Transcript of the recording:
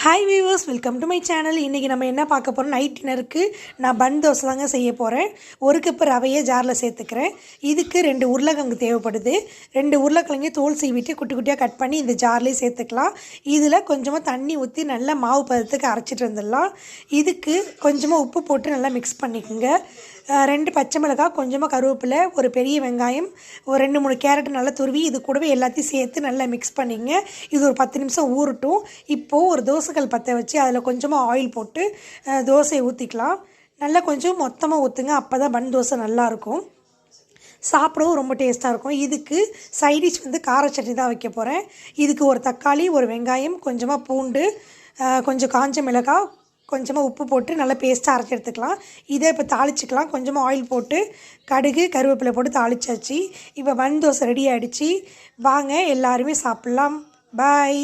Hi viewers, welcome to my channel. இன்றைக்கி நம்ம என்ன பார்க்க போகிறோம், நைட் டின்னருக்கு நான் பன் தோசை தாங்க செய்ய போகிறேன். ஒரு கப்பு ரவையை ஜாரில் சேர்த்துக்கிறேன். இதுக்கு 2 உருளைக்கிழங்கு தேவைப்படுது. 2 உருளைக்கிழங்கு தோல் சீவிட்டு குட்டி குட்டியாக கட் பண்ணி இந்த ஜார்லேயே சேர்த்துக்கலாம். இதில் கொஞ்சமாக தண்ணி ஊற்றி நல்லா மாவு பதத்துக்கு அரைச்சிட்டு வந்துடலாம். இதுக்கு கொஞ்சமாக உப்பு போட்டு நல்லா மிக்ஸ் பண்ணிக்கோங்க. 2 பச்சை மிளகாய், கொஞ்சமாக கருவேப்பிலை, ஒரு பெரிய வெங்காயம், ஒரு 2-3 கேரட் நல்லா துருவி இது கூடவே எல்லாத்தையும் சேர்த்து நல்லா மிக்ஸ் பண்ணிங்க. இது ஒரு 10 நிமிஷம் ஊறட்டும். இப்போது ஒரு தோசைக்கல் பற்ற வச்சு அதில் கொஞ்சமாக ஆயில் போட்டு தோசையை ஊற்றிக்கலாம். நல்லா கொஞ்சம் மொத்தமாக ஊற்றுங்க, அப்போ தான் பன் தோசை நல்லாயிருக்கும், சாப்பிடவும் ரொம்ப டேஸ்ட்டாக இருக்கும். இதுக்கு சைடிஷ் கார சட்னி தான் வைக்க போகிறேன். இதுக்கு ஒரு தக்காளி, ஒரு வெங்காயம், கொஞ்சமாக பூண்டு, கொஞ்சம் காஞ்ச மிளகாய், கொஞ்சமாக உப்பு போட்டு நல்லா பேஸ்ட்டாக அரைச்சி எடுத்துக்கலாம். இதை இப்போ தாளிச்சிக்கலாம். கொஞ்சமாக ஆயில் போட்டு கடுகு கருவேப்பிலை போட்டு தாளிச்சாச்சு. இப்போ பன் தோசை ரெடி ஆகிடுச்சு. வாங்க எல்லாருமே சாப்பிட்லாம். பாய்.